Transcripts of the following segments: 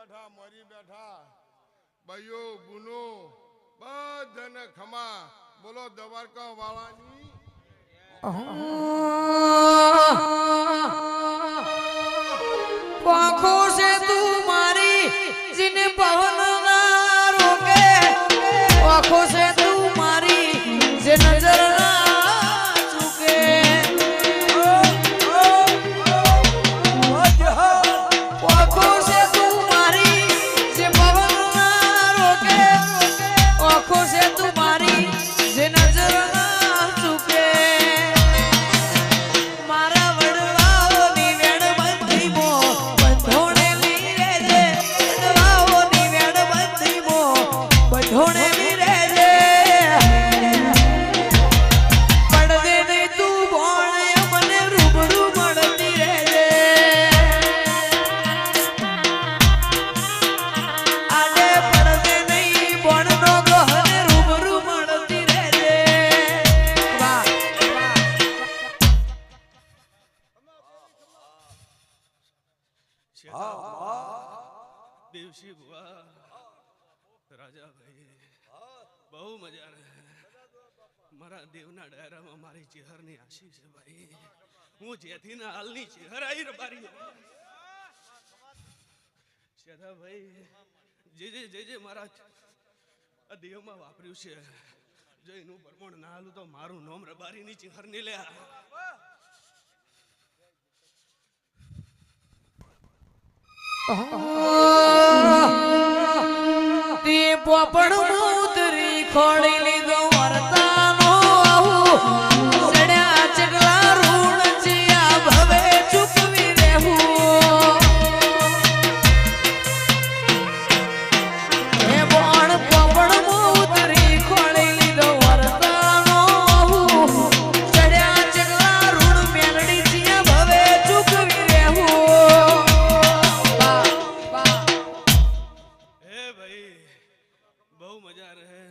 બેઠા મરી બેઠા ભાઈઓ ગુનો બધાને ખમા બોલો દ્વારકા વાળાની આંખો से तू मारी जिने पवन ना रोके आंखो से तू मारी जे नजर ना चुके आंखो से तू मारी जे पवन ना रोके आंखो से तू मारी जे नजर ना चुके मारा वडवाओ नी वेण बंधी मो बंधोणे वीरे जे वडवाओ नी वेण बंधी मो बंधोणे वीरे जे પડદે નહીં તું બોણે મને રૂબરૂ મળતી રહેજે આડે પડદે નહીં બોણનો ગહને રૂબરૂ મળતી રહેજે વાહ દેવશી ભુવા રાજા ભાઈ બહુ મજા રહે મારા દેવના ડાયરામાં મારી ચેહરની આશી છે ભાઈ હું જેથી ના હાલની ચેહર આવી રબારી શેઠા ભાઈ જે મારા આ દેવમાં વાપર્યું છે જો એનું પ્રમાણ ના હાલું તો મારું નામ રબારીની ચેહર ની લ્યા તે પોપડ મુદરી ખોડી લીધો વર્તાનો આવું સડ્યા ચગલા રૂણ જીયા ભવે ચૂકવી દેવું હે બોણ પોપડ મુદરી ખોડી લીધો વર્તાનો આવું સડ્યા ચગલા રૂણ મેલડી જીયા ભવે ચૂકવી દેવું બહુ મજા રહે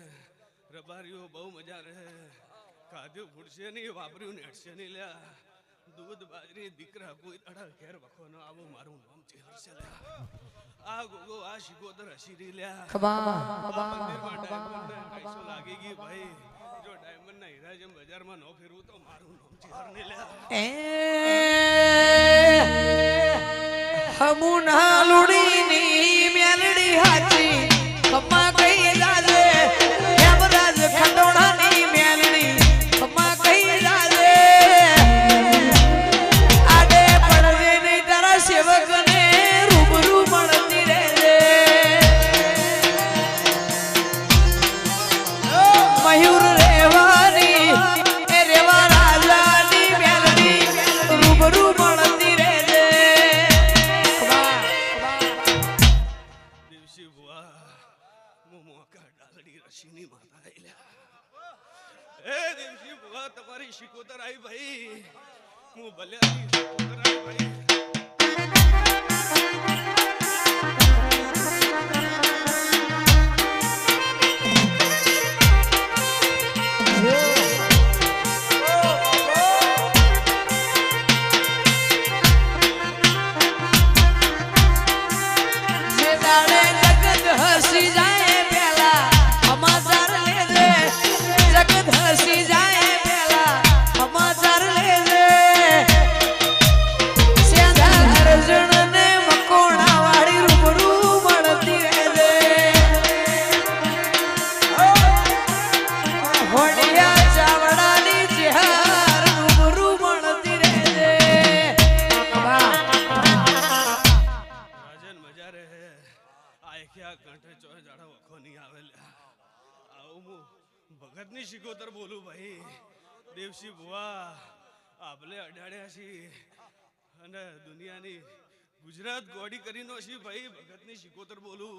રબારીઓ બહુ મજા રહે ખાધું ફૂટશે નહીં વાપર્યું ને હટશે નહીં લ્યા દૂધ બાજરી દીકરા કોઈ દાડા ઘેર વખો ન આવો મારું નામ ચેહર છે લ્યા આ ગોગો આ શિકોતર હસીરી લ્યા મંદિરમાં ડાયમંડ 250 લાગી ગઈ ભાઈ જો ડાયમંડ ના હીરા જેમ બજારમાં ન ફેરવું તો મારું નામ ચેહર ને લ્યા હમુના લુડીની મેલડી હાચી ખમ્મા કઈ જાજે હેમરાજ ખંડોણાની મેલડી ખમ્મા કઈ જાજે આડે પડજે નહીં તારા સેવકને રૂબરૂ મળતી રહેજે મયુર રેવાની એ રેવા રાજાની મેલડી રૂબરૂ મળતી રહેજે દેવશી ભુવા મોકા ડાલડી રશીની માતા આઈલા એ દેવશી ભુવા તમારી શિકોતર આવી ભાઈ હું ભલ્યાની શિકોતર આવી ભાઈ જે દાડે જગત હસી જાય પેલા સમાચાર લેજે જગત હસી જાય પેલા સમાચાર લેજે સેંધા અર્જુનને મકોણા વાળી રૂબરૂ મળતી રહેજે હોડિયા ચાવડાની ચેહર રૂબરૂ મળતી રહેજે રાજન મજા રહે આ એક્યા કંઠે ચોય જાડા વખો નહીં આવેલા આવું હું ભગતની શિકોતર બોલું ભાઈ દેવશી ભુવા આપણે અડાડ્યા છીએ અને દુનિયાની ગુજરાત ગોડી કરીનો છી ભાઈ ભગતની શિકોતર બોલું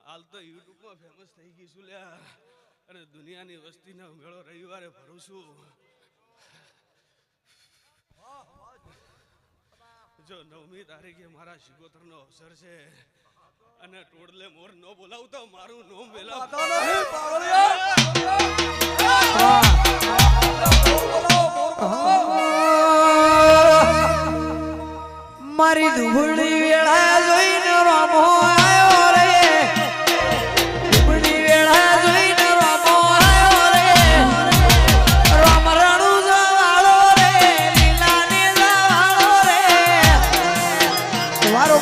હાલ તો યુટ્યુબમાં ફેમસ થઈ ગઈ છું લ્યા અને દુનિયાની વસ્તીનો મેળો રવિવારે ભરું છું જો 9મી તારીખે મારા શિકોતરનો અવસર છે અને ટોડલે મોર ન બોલાવું તો મારું નોમ વેલા મારી ધૂળી વેળા જોઈને રામો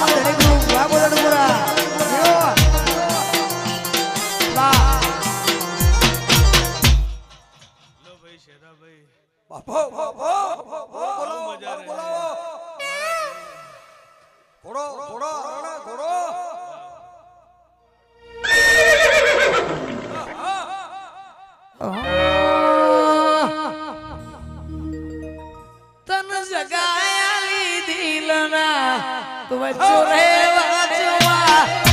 માં ધણી ગ્રુપ લાગો લડપુરા લો ભાઈ શેરાભાઈ બાપો બહુ મજા રહે ઘોડો ઘોડો ઘોડો તન જગાયા દિલના તું ચોરે વાજવા